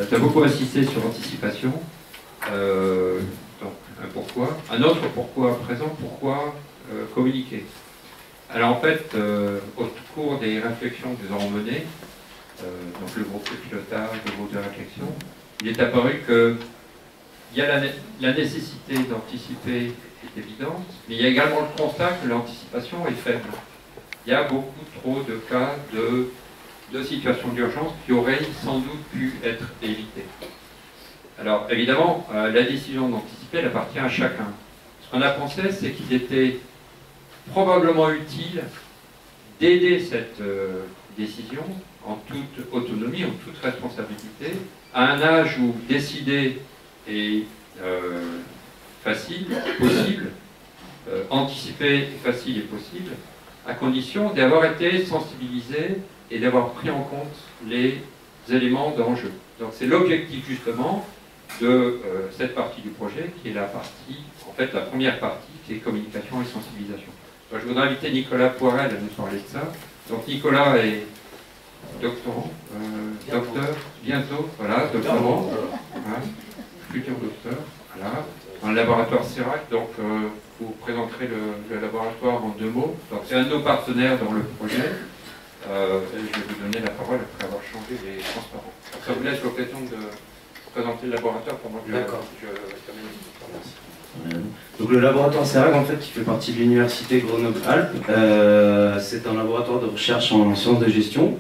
tu as beaucoup insisté sur l'anticipation. Donc, un pourquoi. Un autre pourquoi présent, pourquoi communiquer. Alors en fait, au cours des réflexions que nous avons menées, donc le groupe de pilotage, le groupe de réflexion, il est apparu que il y a la nécessité d'anticiper est évidente, mais il y a également le constat que l'anticipation est faible. Il y a beaucoup trop de cas de situations d'urgence qui auraient sans doute pu être évitées. Alors évidemment, la décision d'anticiper, elle appartient à chacun. Ce qu'on a pensé, c'est qu'il était probablement utile d'aider cette décision en toute autonomie, en toute responsabilité, à un âge où décider est facile, possible, anticiper est facile et possible, à condition d'avoir été sensibilisé et d'avoir pris en compte les éléments d'enjeu. Donc c'est l'objectif justement de cette partie du projet qui est la partie, en fait la première partie qui est communication et sensibilisation. Donc, je voudrais inviter Nicolas Poirel à nous parler de ça. Donc Nicolas est doctorant, docteur, bientôt, voilà, doctorant, hein, futur docteur, voilà, dans le laboratoire CERAC. Donc vous présenterez le laboratoire en 2 mots. Donc c'est un de nos partenaires dans le projet. Et je vais vous donner la parole après avoir changé les transparents. Donc, ça vous laisse l'occasion de présenter le laboratoire pendant que je termine. Merci. Donc le laboratoire CERAC, en fait, qui fait partie de l'université Grenoble-Alpes, c'est un laboratoire de recherche en sciences de gestion,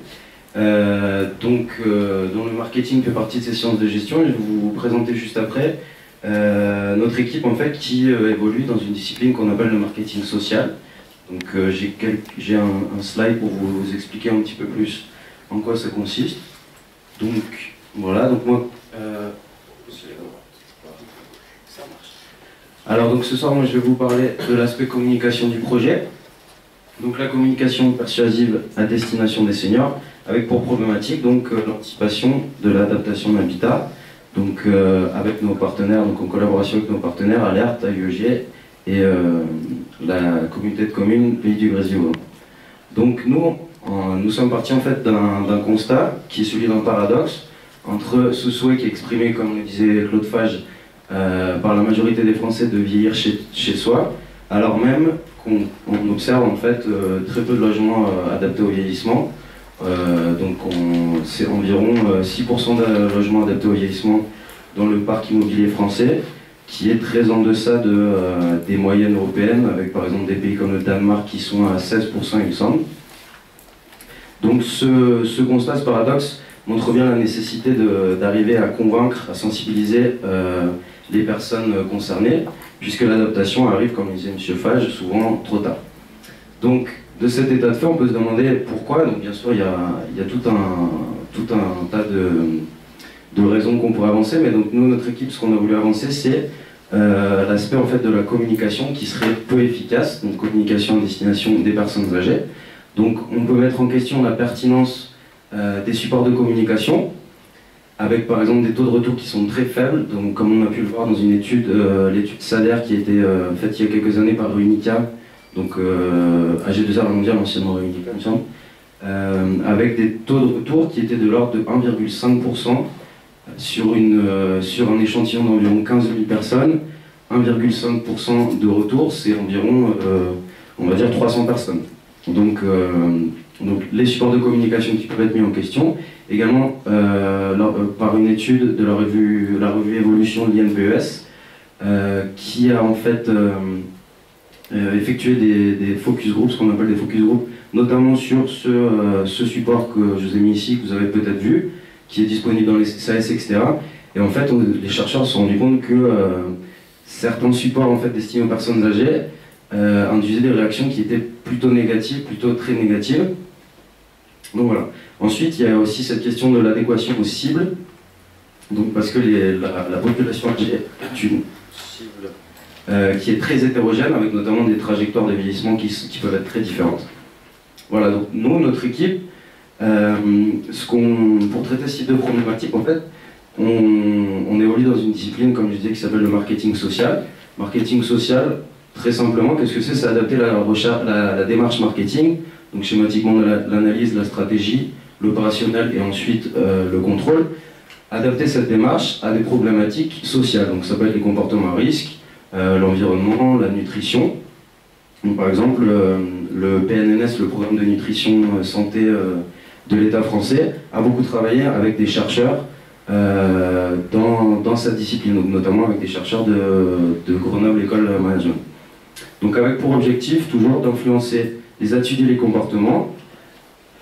dont le marketing fait partie de ces sciences de gestion. Et je vais vous présenter juste après notre équipe, en fait, qui évolue dans une discipline qu'on appelle le marketing social. Donc j'ai un slide pour vous expliquer un petit peu plus en quoi ça consiste. Donc voilà, donc moi... Alors donc ce soir, moi je vais vous parler de l'aspect communication du projet. Donc la communication persuasive à destination des seniors, avec pour problématique donc l'anticipation de l'adaptation de l'habitat. Donc avec nos partenaires, donc en collaboration avec nos partenaires Alerte, AUEG et la communauté de communes Pays du Grésivaudan. Donc nous sommes partis en fait d'un constat qui est celui d'un paradoxe entre ce souhait qui est exprimé, comme le disait Claude Fage, par la majorité des Français de vieillir chez soi, alors même qu'on observe en fait très peu de logements adaptés au vieillissement. Donc c'est environ 6% de logements adaptés au vieillissement dans le parc immobilier français, qui est très en deçà des moyennes européennes, avec par exemple des pays comme le Danemark qui sont à 16% il me semble. Donc ce constat, ce paradoxe, montre bien la nécessité d'arriver à convaincre, à sensibiliser les personnes concernées, puisque l'adaptation arrive, comme disait M. Fage, souvent trop tard. Donc, de cet état de fait, on peut se demander pourquoi. Donc, bien sûr, il y a tout un tas de raisons qu'on pourrait avancer, mais donc nous, notre équipe, ce qu'on a voulu avancer, c'est l'aspect en fait de la communication qui serait peu efficace, donc communication à destination des personnes âgées. Donc, on peut mettre en question la pertinence des supports de communication, avec par exemple des taux de retour qui sont très faibles, donc comme on a pu le voir dans une étude, l'étude SADER qui a été faite il y a quelques années par Unica, donc AG2R mondial, anciennement Unica, il me semble, avec des taux de retour qui étaient de l'ordre de 1,5% sur un échantillon d'environ 15 000 personnes. 1,5% de retour, c'est environ, on va dire, 300 personnes. Donc les supports de communication qui peuvent être mis en question, également par une étude de la revue Évolution de l'INPES, qui a en fait effectué des focus groups, ce qu'on appelle des focus groups, notamment sur ce support que je vous ai mis ici, que vous avez peut-être vu, qui est disponible dans les SAS, etc. Et en fait, les chercheurs se sont rendus compte que certains supports en fait, destinés aux personnes âgées induisaient des réactions qui étaient plutôt négatives, plutôt très négatives. Donc voilà. Ensuite, il y a aussi cette question de l'adéquation aux cibles. Donc parce que la population âgée est une cible qui est très hétérogène, avec notamment des trajectoires de vieillissement qui peuvent être très différentes. Voilà, donc nous, notre équipe, pour traiter ce type de problématique, en fait, on évolue dans une discipline, comme je disais, qui s'appelle le marketing social. Marketing social, très simplement, qu'est-ce que c'est? C'est adapter la démarche marketing, donc schématiquement l'analyse, la stratégie, l'opérationnel et ensuite le contrôle, adapter cette démarche à des problématiques sociales. Donc ça peut être les comportements à risque, l'environnement, la nutrition. Donc, par exemple, le PNNS, le programme de nutrition santé de l'État français, a beaucoup travaillé avec des chercheurs dans cette discipline, donc notamment avec des chercheurs de Grenoble École Management. Donc avec pour objectif toujours d'influencer les attitudes et les comportements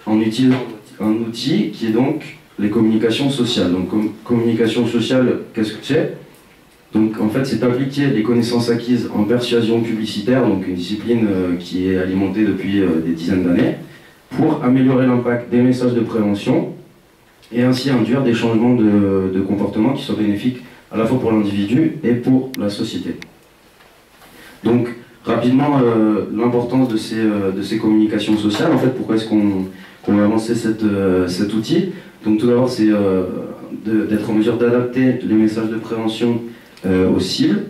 en utilisant un outil qui est donc les communications sociales. Donc communication sociale, qu'est-ce que c'est? Donc en fait c'est appliquer les connaissances acquises en persuasion publicitaire, donc une discipline qui est alimentée depuis des dizaines d'années, pour améliorer l'impact des messages de prévention et ainsi induire des changements de comportement qui soient bénéfiques à la fois pour l'individu et pour la société. Donc rapidement, l'importance de ces communications sociales, en fait, pourquoi est-ce qu'on va lancer cet outil? Donc tout d'abord, c'est d'être en mesure d'adapter les messages de prévention aux cibles.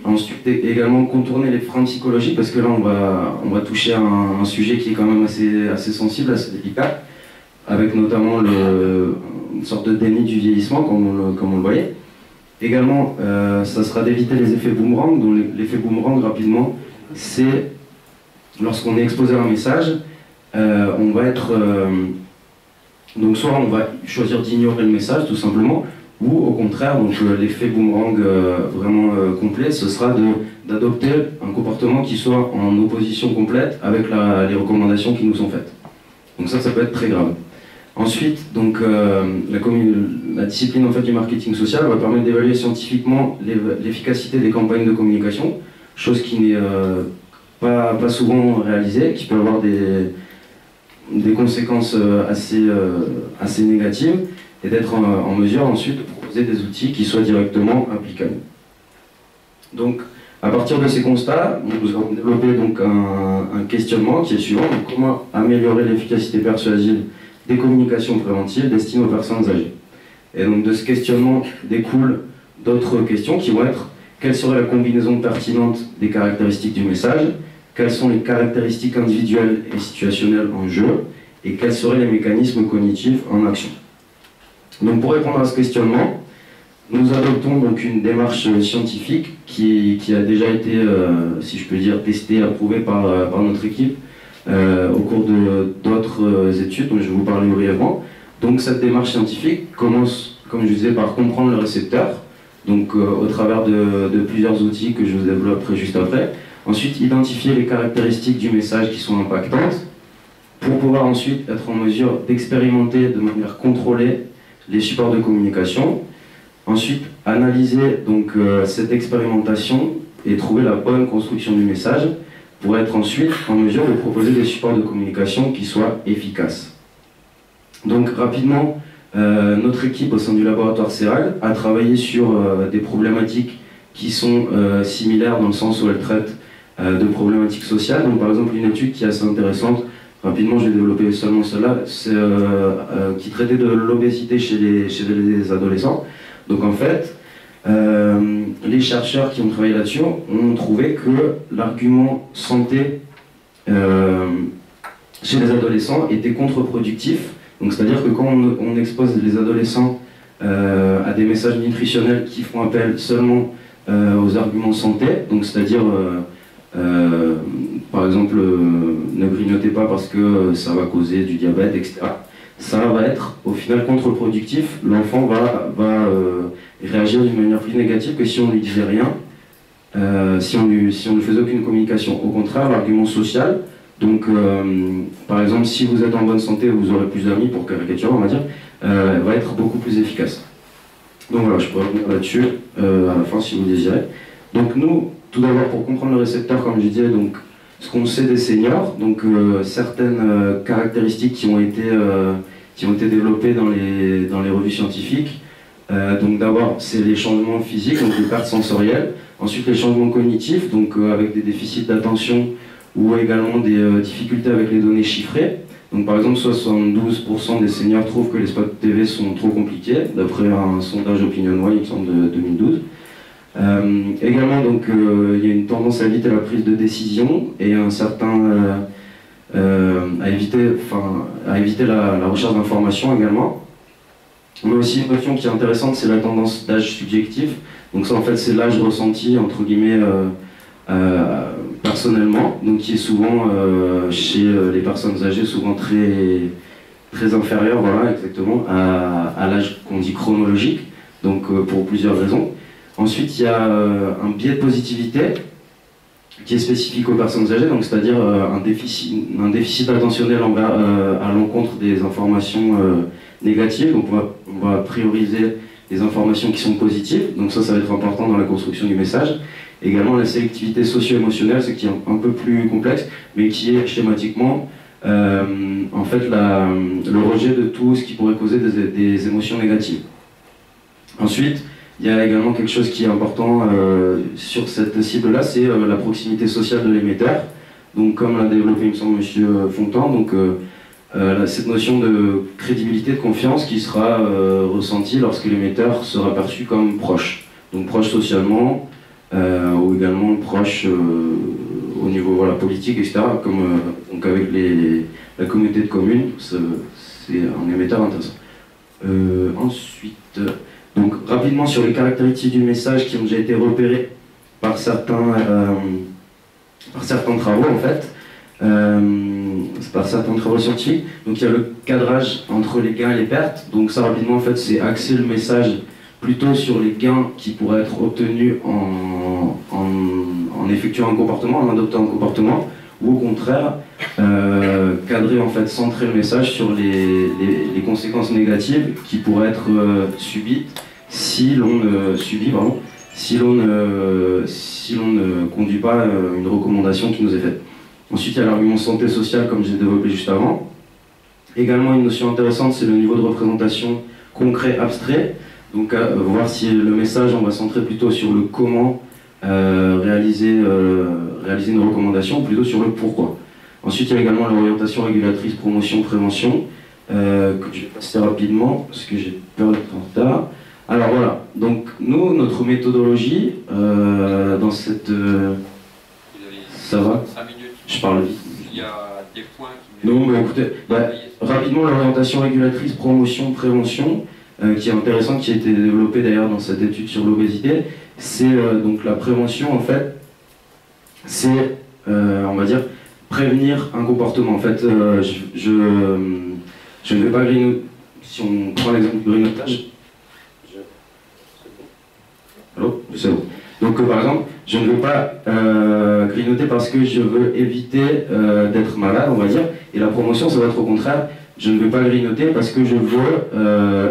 Ensuite, également contourner les freins psychologiques, parce que là, on va toucher à un sujet qui est quand même assez sensible, assez délicat, avec notamment une sorte de déni du vieillissement, comme on le voyait. Également, ça sera d'éviter les effets boomerang. Donc l'effet boomerang, rapidement, c'est lorsqu'on est exposé à un message, on va être... donc soit on va choisir d'ignorer le message, tout simplement, ou au contraire, donc l'effet boomerang vraiment complet, ce sera d'adopter un comportement qui soit en opposition complète avec les recommandations qui nous sont faites. Donc ça peut être très grave. Ensuite, donc, la discipline en fait, du marketing social va permettre d'évaluer scientifiquement l'efficacité des campagnes de communication, chose qui n'est pas souvent réalisée, qui peut avoir des conséquences assez négatives, et d'être en mesure ensuite de proposer des outils qui soient directement applicables. Donc, à partir de ces constats, nous avons développé donc, un questionnement qui est suivant: donc, comment améliorer l'efficacité persuasive des communications préventives destinées aux personnes âgées. Et donc de ce questionnement découlent d'autres questions qui vont être: quelle serait la combinaison pertinente des caractéristiques du message, quelles sont les caractéristiques individuelles et situationnelles en jeu, et quels seraient les mécanismes cognitifs en action. Donc pour répondre à ce questionnement, nous adoptons donc une démarche scientifique qui a déjà été, si je peux dire, testée, approuvée par notre équipe au cours d'autres études dont je vais vous parler brièvement. Donc cette démarche scientifique commence, comme je disais, par comprendre le récepteur, donc au travers de plusieurs outils que je vous développerai juste après. Ensuite, identifier les caractéristiques du message qui sont impactantes, pour pouvoir ensuite être en mesure d'expérimenter de manière contrôlée les supports de communication. Ensuite, analyser donc cette expérimentation et trouver la bonne construction du message, pour être ensuite en mesure de proposer des supports de communication qui soient efficaces. Donc rapidement, notre équipe au sein du laboratoire CERAL a travaillé sur des problématiques qui sont similaires dans le sens où elles traitent de problématiques sociales. Donc par exemple une étude qui est assez intéressante, rapidement je vais développer seulement celle-là, qui traitait de l'obésité chez les adolescents. Donc en fait, les chercheurs qui ont travaillé là-dessus ont trouvé que l'argument santé chez les adolescents était contre-productif. Donc c'est-à-dire que quand on expose les adolescents à des messages nutritionnels qui font appel seulement aux arguments santé, donc c'est-à-dire par exemple ne grignotez pas parce que ça va causer du diabète, etc. Ça va être au final contre-productif. L'enfant va réagir d'une manière plus négative que si on ne lui disait rien, si on ne faisait aucune communication. Au contraire, l'argument social, donc par exemple si vous êtes en bonne santé, vous aurez plus d'amis, pour caricaturer on va dire, va être beaucoup plus efficace. Donc voilà, je pourrais revenir là-dessus à la fin si vous désirez. Donc nous, tout d'abord pour comprendre le récepteur, comme je disais, donc ce qu'on sait des seniors, donc certaines caractéristiques qui ont été développées dans les revues scientifiques. Donc d'abord c'est les changements physiques, donc les pertes sensorielles, ensuite les changements cognitifs, donc avec des déficits d'attention ou également des difficultés avec les données chiffrées. Donc par exemple 72% des seniors trouvent que les spots TV sont trop compliqués, d'après un sondage OpinionWay, il me semble, de 2012. Également donc il y a une tendance à éviter la prise de décision et un certain à éviter la recherche d'informations également. On a aussi une notion qui est intéressante, c'est la tendance d'âge subjectif. Donc ça en fait c'est l'âge ressenti entre guillemets personnellement, donc qui est souvent chez les personnes âgées souvent très inférieur, voilà exactement, à l'âge qu'on dit chronologique, donc pour plusieurs raisons. Ensuite il y a un biais de positivité qui est spécifique aux personnes âgées, donc c'est-à-dire un déficit attentionnel à l'encontre des informations négatives. Donc on va prioriser les informations qui sont positives, donc ça va être important dans la construction du message. Également la sélectivité socio-émotionnelle, ce qui est un peu plus complexe, mais qui est schématiquement en fait le rejet de tout ce qui pourrait causer des émotions négatives. Ensuite, il y a également quelque chose qui est important sur cette cible-là, c'est la proximité sociale de l'émetteur. Donc comme l'a développé, il me semble, M. Fontan, donc cette notion de crédibilité, de confiance qui sera ressentie lorsque l'émetteur sera perçu comme proche. Donc proche socialement, ou également proche au niveau voilà, politique, etc. Comme, donc avec la communauté de communes, c'est un émetteur intéressant. Ensuite, donc rapidement sur les caractéristiques du message qui ont déjà été repérées par certains travaux en fait, par certains travaux scientifiques. Donc il y a le cadrage entre les gains et les pertes. Donc ça rapidement en fait c'est axer le message plutôt sur les gains qui pourraient être obtenus en effectuant un comportement, en adoptant un comportement, ou au contraire cadrer en fait, centrer le message sur les conséquences négatives qui pourraient être subies si l'on ne conduit pas une recommandation qui nous est faite. Ensuite, il y a l'argument santé sociale, comme j'ai développé juste avant. Également, une notion intéressante, c'est le niveau de représentation concret, abstrait. Donc, voir si le message, on va centrer plutôt sur le comment réaliser une recommandation, ou plutôt sur le pourquoi. Ensuite, il y a également l'orientation régulatrice, promotion, prévention, que je vais passer rapidement, parce que j'ai peur d'être en retard. Alors voilà, donc nous, notre méthodologie, dans cette... ça va 5 minutes. Je parle vite. Il y a des points qui... Non, mais écoutez, rapidement, l'orientation régulatrice, promotion, prévention, qui est intéressante, qui a été développée d'ailleurs dans cette étude sur l'obésité, c'est donc la prévention, en fait, c'est, on va dire, prévenir un comportement. En fait, je ne vais pas grignoter, si on prend l'exemple du grignotage, allô, c'est bon. Donc par exemple, je ne veux pas grignoter parce que je veux éviter d'être malade, on va dire, et la promotion, ça va être au contraire, je ne veux pas grignoter parce que je veux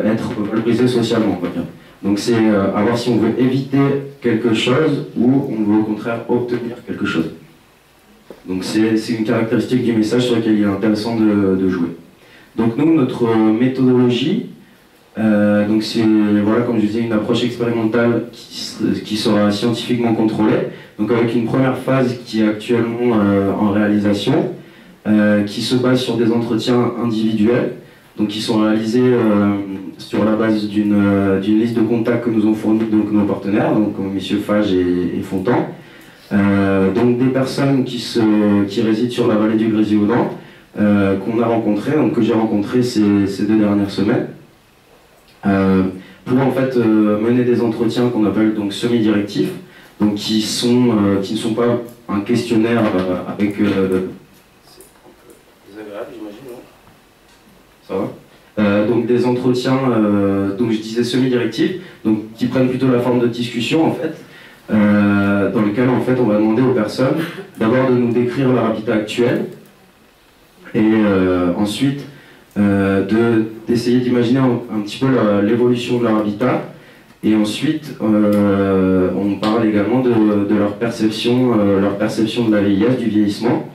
être valorisé socialement, on va dire. Donc c'est à voir si on veut éviter quelque chose ou on veut au contraire obtenir quelque chose. Donc c'est une caractéristique du message sur laquelle il est intéressant de jouer. Donc nous, notre méthodologie, donc c'est, voilà, comme je disais, une approche expérimentale qui sera scientifiquement contrôlée, donc avec une première phase qui est actuellement en réalisation, qui se base sur des entretiens individuels, donc qui sont réalisés sur la base d'une liste de contacts que nous ont fournis donc nos partenaires, donc messieurs Fage et Fontan, donc des personnes qui résident sur la vallée du Grésivaudan, qu'on a rencontrées, donc que j'ai rencontrées ces 2 dernières semaines. Pour en fait mener des entretiens qu'on appelle donc semi-directifs, donc qui ne sont pas un questionnaire avec c'est désagréable, j'imagine, non ? Ça va. Donc des entretiens, donc je disais semi-directifs, donc qui prennent plutôt la forme de discussion en fait, dans lequel en fait on va demander aux personnes d'abord de nous décrire leur habitat actuel et ensuite d'essayer d'imaginer un petit peu l'évolution de leur habitat, et ensuite on parle également de leur perception de la vieillesse, du vieillissement.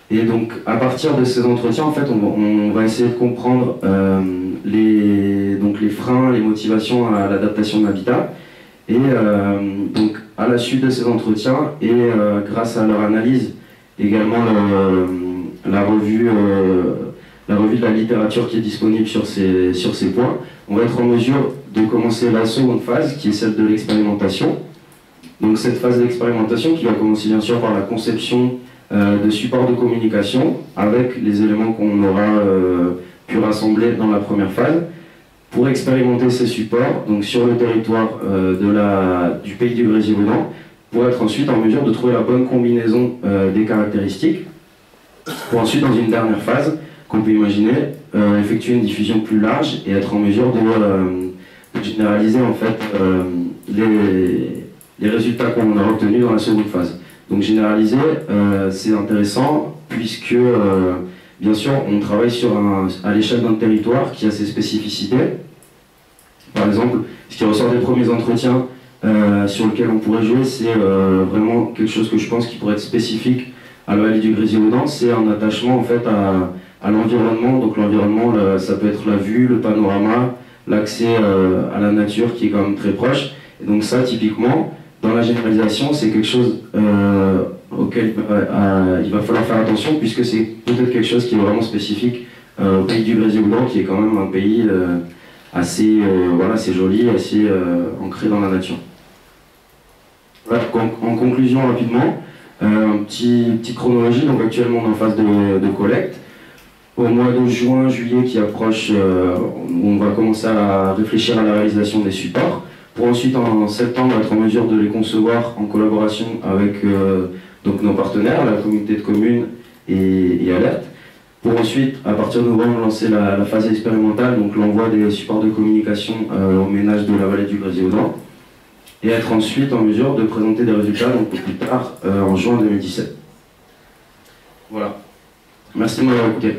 Et donc à partir de ces entretiens, en fait, on va essayer de comprendre les freins, les motivations à l'adaptation de l'habitat, et donc à la suite de ces entretiens et grâce à leur analyse, également la revue de la littérature qui est disponible sur ces points, on va être en mesure de commencer la seconde phase, qui est celle de l'expérimentation. Donc cette phase d'expérimentation qui va commencer bien sûr par la conception de supports de communication avec les éléments qu'on aura pu rassembler dans la première phase. pour expérimenter ces supports donc sur le territoire du pays du Grésivaudan, pour être ensuite en mesure de trouver la bonne combinaison des caractéristiques, pour ensuite, dans une dernière phase, qu'on peut imaginer, effectuer une diffusion plus large et être en mesure de généraliser en fait les résultats qu'on a obtenus dans la seconde phase. Donc généraliser, c'est intéressant puisque, bien sûr, on travaille à l'échelle d'un territoire qui a ses spécificités. Par exemple, ce qui ressort des premiers entretiens sur lequel on pourrait jouer, c'est vraiment quelque chose que je pense qui pourrait être spécifique à la vallée du Grésivaudan, c'est un attachement en fait à l'environnement. Donc l'environnement, ça peut être la vue, le panorama, l'accès à la nature qui est quand même très proche. Et donc ça, typiquement, dans la généralisation, c'est quelque chose auquel il va falloir faire attention, puisque c'est peut-être quelque chose qui est vraiment spécifique au pays du Grésivaudan, qui est quand même un pays assez, assez joli, assez ancré dans la nature. Voilà, en conclusion rapidement, petite chronologie. Donc actuellement on est en phase de collecte. Au mois de juin, juillet qui approche, on va commencer à réfléchir à la réalisation des supports, pour ensuite en septembre être en mesure de les concevoir en collaboration avec donc nos partenaires, la communauté de communes et Alerte, pour ensuite à partir de novembre lancer la phase expérimentale, donc l'envoi des supports de communication aux ménages de la vallée du Grésivaudan, et être ensuite en mesure de présenter des résultats donc plus tard en juin 2017. Voilà. Merci de m'avoir écouté.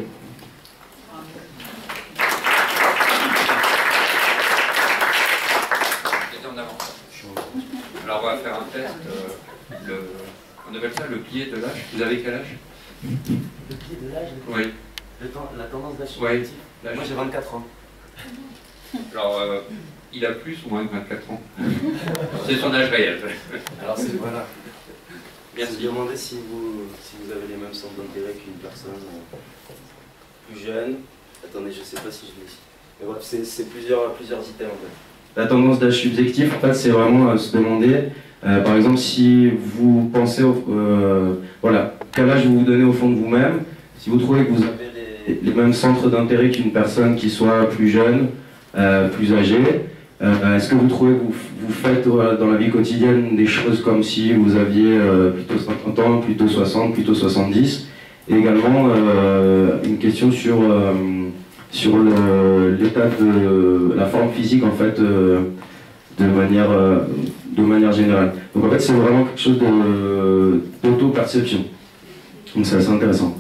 Alors on va faire un test. On appelle ça le biais de l'âge. Vous avez quel âge? Le biais de l'âge? Oui. La tendance d'âge Oui. Moi j'ai 24 ans. Alors, il a plus ou moins de 24 ans. C'est son âge réel. Alors c'est voilà. Merci. Je me demandais si vous avez les mêmes centres d'intérêt qu'une personne plus jeune. Attendez, je ne sais pas si je l'ai ici. Mais bref, c'est plusieurs items en fait. La tendance d'âge subjectif, en fait, c'est vraiment se demander, par exemple, si vous pensez, voilà, quel âge vous vous donnez au fond de vous-même, si vous trouvez que vous avez les mêmes centres d'intérêt qu'une personne qui soit plus jeune, plus âgée, est-ce que vous trouvez que vous faites dans la vie quotidienne des choses comme si vous aviez plutôt 50 ans, plutôt 60, plutôt 70, et également une question sur l'état de la forme physique en fait de manière générale. Donc en fait c'est vraiment quelque chose d'auto-perception. Donc c'est assez intéressant.